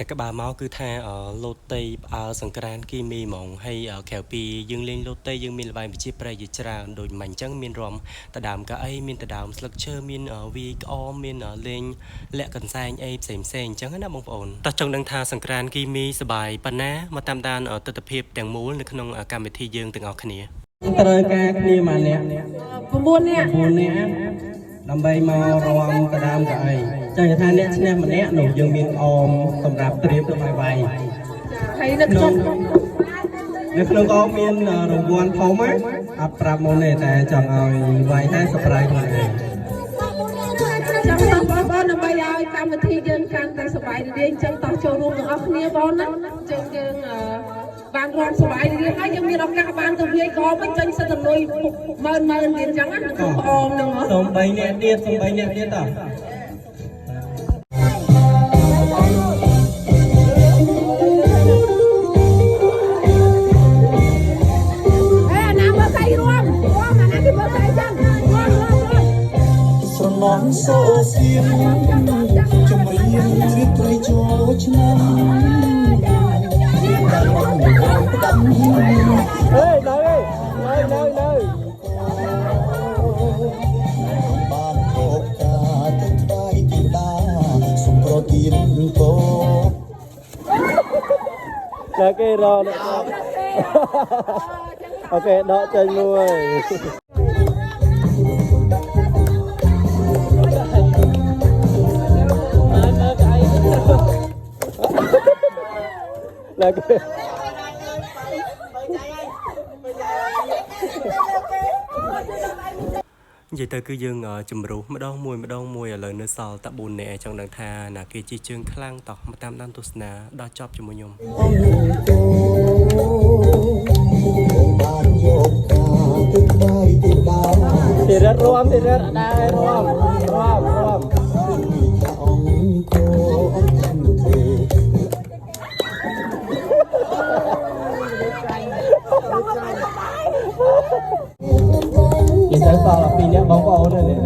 តែក្បាលមកគឺថាលូតេសង្ក្រានគីមីហ្មងហើយក្រៅពីយើងលេងលូតេយើងមានល្បែងប្រជាប្រិយជាច្រើនដូចមិនអញ្ចឹងមានរំតដើមកៅអីមានតដើមស្លឹកឈើមានវាយក្អមមានលេងលាក់កន្សែងអីផ្សេងអញ្ចឹងណាបងប្អូនតោះចង់ដឹងថាសង្ក្រានគីមីសបាយប៉ុណ្ណាមកតាមដានទស្សនវិជ្ជាទាំងមូលនៅក្នុងកម្មវិធីយើងទាំងអស់គ្នាត្រូវការគ្នាមកអ្នក9នាក់ដើម្បីមករំតដើមកៅអីចឹងថាអ្នកឈ្នះម្នាក់នោះយើងមានអមសម្រាប់ត្រៀមទៅឲ្យវាយហើយនៅក្នុងអមមានរង្វាន់ធំហ្នឹងអត់ប្រាប់មុនទេតែចង់ឲ្យវាយតែសប្រៃខ្លួនឯងចង់តោះបងប្អូនដើម្បីឲ្យកម្មវិធីយើងកាន់តែសប្បាយរីករាយអញ្ចឹងតោះចូលរួមទាំងអស់គ្នាបងណាអញ្ចឹងយើងបានរំសប្បាយរីករាយហើយយើងមានឱកាសបានទៅវាយក្អមចេញសិតទៅលុយម៉ឺនទៀតអញ្ចឹងណាក្នុងក្អមហ្នឹងសូម3នាក់ទៀតសូម3នាក់ទៀតតោះនសូសៀងជំរៀនជ្រៀតត្រីចូលឆ្នាំតាមមកតាមអេនៅបានអូកាទៅថ្វាយទីតាសុំប្រទានពរតែគេរកអូខេដកចេញមួយនិយាយទៅគឺយើងជំរុះម្ដងមួយឥឡូវនៅសល់តែ4នាក់ចង់ដឹងថាណាគេជិះជើងខ្លាំងតោះមកតាមដានទស្សនាដល់ចប់ជាមួយខ្ញុំបានយកកាទៅថ្វាយទីតាទីរត់រួមទីរត់ដែររួមអង្គអន្តទេនិយាយទៅសល់2នាក់បងប្អូននេះ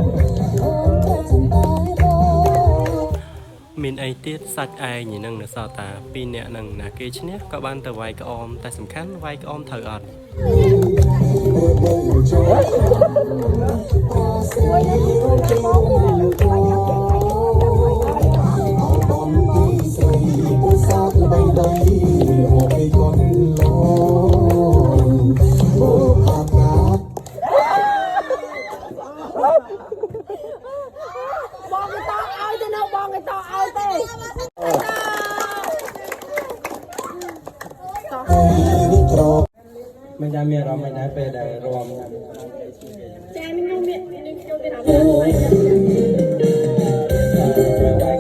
មានអីទៀតសាច់ឯងហ្នឹងនៅសល់តា2នាក់ហ្នឹងណាគេឈ្នះក៏បានទៅវាយក្អមតែសំខាន់វាយក្អមត្រូវអត់មិនចាំមានអារម្មណ៍មិនដែរពេលដែលរំចាខ្ញុំមានចូលទៅដល់វាយ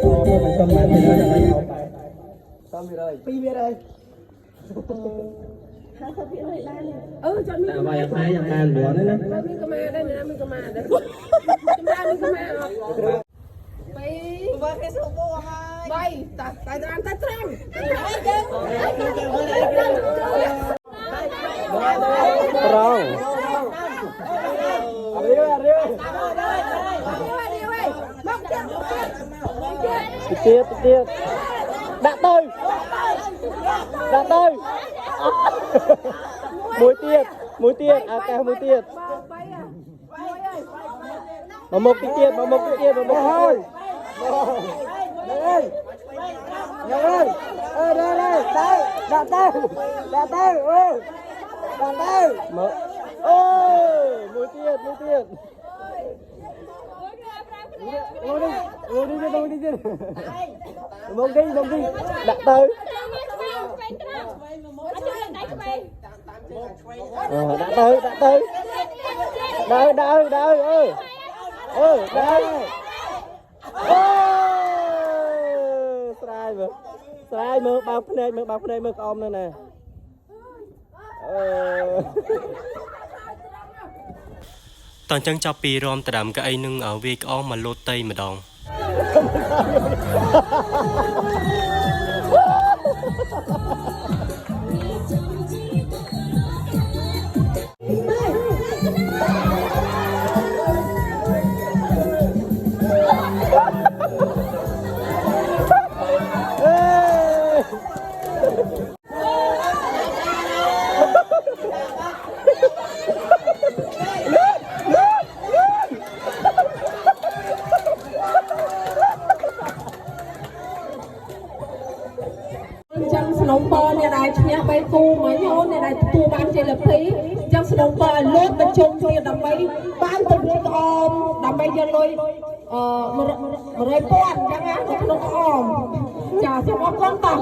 ខោទៅមិនសមបានទេដើម្បីខោបែប200ចាត់មានតែវាយអាយ៉ាងបានលឿនណាមានកម្មាដែរមានកម្មាដែរចម្រើនមានកម្មាអត់3គេសុំមកហើយ3តែត្រាំត្រង់ទៀតដាក់ទៅមួយទៀតឱកាសមួយទៀតមកមុខទៀតហើយដាក់ទៅមកអូមួយទៀតមកនេះដាក់ទៅស្រាយមើលបើកភ្នែកមើលក្អមនោះណាតអញ្ចឹងចាប់ពីរំតដើមកៅអីនឹងវាយក្អមមកលោតតៃម្ដង นมปอเนี่ยได้เชียร์ใบกูเหมือนโยนเนี่ยได้กูบ้านเจริญพีจังสนมปอลดประชุมที่ดำไปบ้านตัวเล็กอมดำไปยันเลยมาเลยป้อนยังไงขนมอมจ่าสมองก้อนต่อ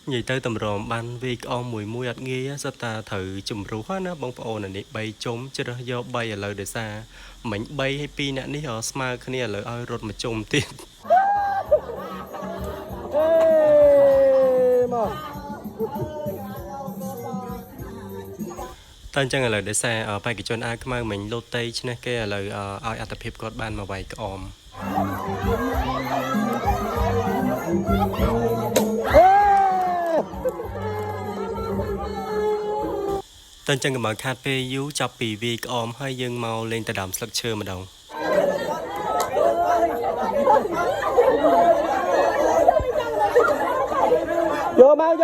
vậy tới tầm ròm ban vì con mùi mùi ạt nghe sao ta thử chùm rú hết nó bông phô này bay trốn chứ đó do bay ở lời để xa mảnh bay hay pi nạn đi họ smart cái này lời ơi rột mà trông tiền tên chân là lời để xa ở bay cái chôn ai cái mang mình lô tây chứ này cái lời ai ăn tập hiệp cột ban mà bay cái om tên chân mở cà phê dú chọc bì vi ôm hơi dương màu lên ta đầm sạc chơ mà đồng vô mau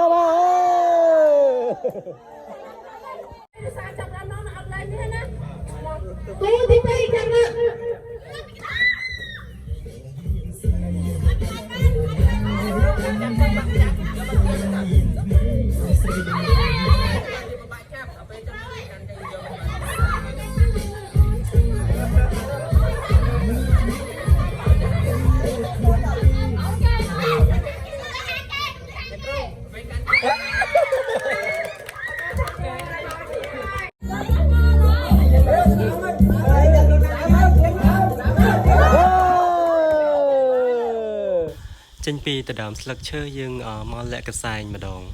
chân pi ta đầm sạc chơ dương mò lẹ cái sai mà đồng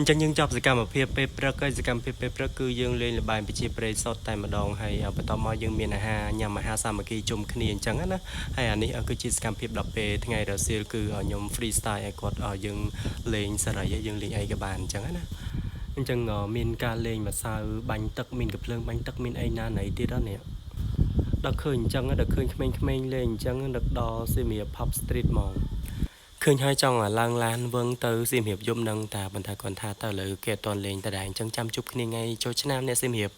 chân nhưng chọc sự cảm ở phía bếp ra cái sự cảm phía bếp ra cứ dương lên là bài bị chia bê sót tại mà đòn hay ở bên tàu mò dương miền hà nhà mà hà sa mà kia chung cái niên trắng á hay anh ấy ở cái chia sự cảm phía đập bê thì ngày đầu xưa cứ ở nhóm freestyle quạt ở dương lên sao rồi dương lên ai cái bàn trắng á chân ở miền ca lên mà sao bánh tắc miền gặp lương bánh tắc miền ai na này đi đó nè đặc khơi trắng đặc khơi khmênh lên trắng đặc đo xem miệt pop street mall khơi hai trong là lang lan vâng tới xem hiệp dùm nâng ta bàn thai còn tha ta lời kẹt toàn lên ta đàn chân chăm chúc kia ngay cho chân nam nè xem hiệp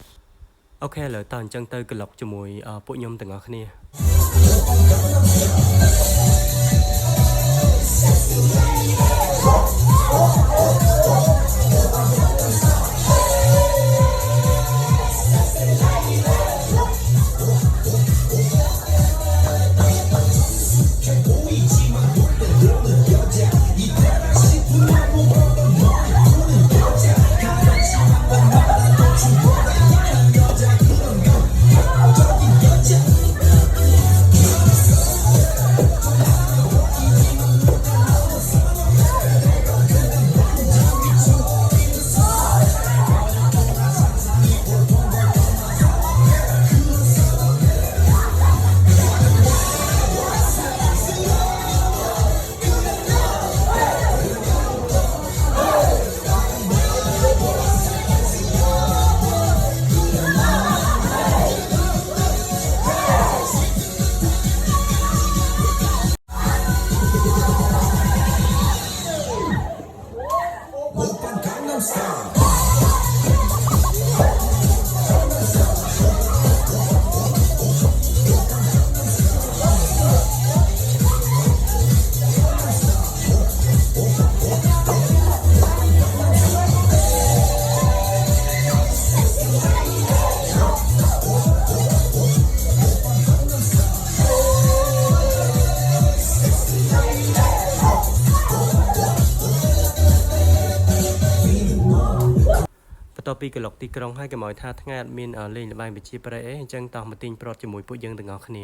ok lời toàn chân tơi cực lọc cho mùi bộ nhôm từng ở kia ពីកន្លុកទីក្រុងហើយកុំឲ្យថាថ្ងៃអត់មានលេងល្បែងប្រជាប្រិយអីអញ្ចឹងតោះមកទិញប្រត់ជាមួយពួកយើងទាំងអស់គ្នា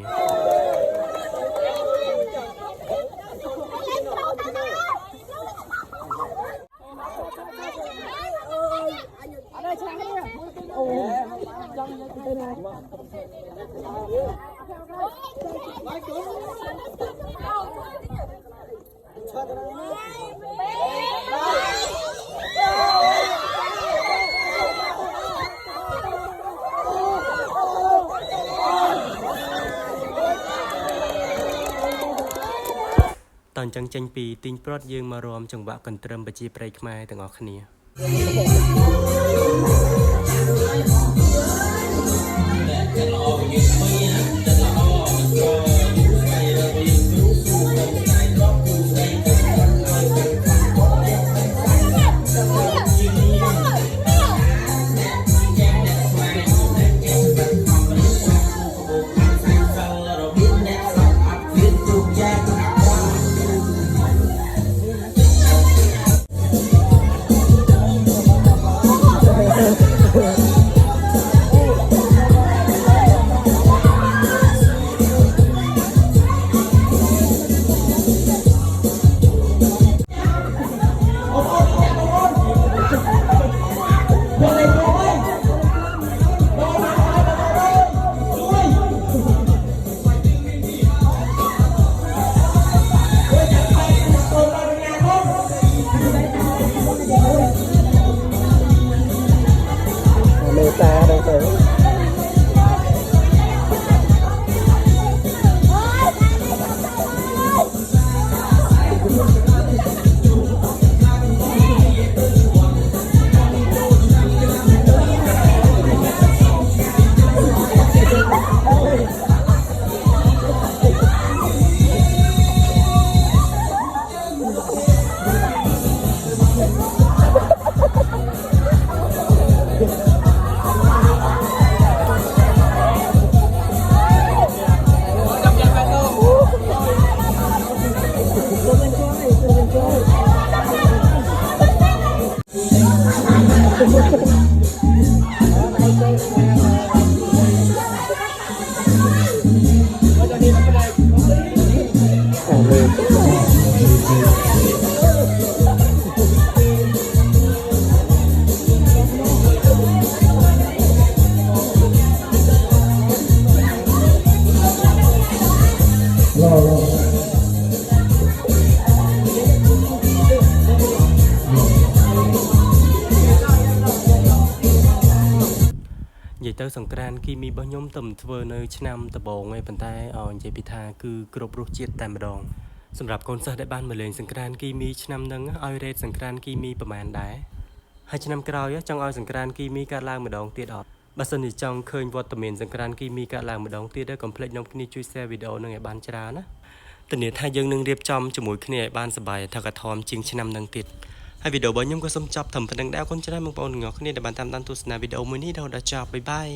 តើអញ្ចឹងចេញពីទីងប្រត់យើងមករំចង្វាក់កន្ទ្រឹមប្រជាប្រិយខ្មែរទាំងអស់គ្នា និយាយទៅសង្ក្រានគីមីរបស់ខ្ញុំទៅធ្វើនៅឆ្នាំដំបូងឯងប៉ុន្តែនិយាយពីថាគឺគ្រប់រសជាតិតែម្ដងសម្រាប់កូនសិស្សដែលបានមកលេងសង្ក្រានគីមីឆ្នាំហ្នឹងឲ្យរ៉េតសង្ក្រានគីមីប្រហែលដែរហើយឆ្នាំក្រោយចង់ឲ្យសង្ក្រានគីមីកើតឡើងម្ដងទៀតអត់បើសិនជាចង់ឃើញវត្តមានសង្ក្រានគីមីកើតឡើងម្ដងទៀតកុំភ្លេចនាំគ្នាជួយ share វីដេអូនឹងឲ្យបានច្រើនណាធានាថាយើងនឹងរៀបចំជាមួយគ្នាឲ្យបានសប្បាយថកថមជាងឆ្នាំហ្នឹងទៀតហើយវីដេអូរបស់ខ្ញុំក៏សូមចប់ត្រឹមប៉ុណ្្នឹងដែរអរគុណច្រើនបងប្អូនទាំងអស់គ្នាដែលបានតាមដានទស្សនាវីដេអូមួយនេះរហូតដល់ចប់បាយបាយ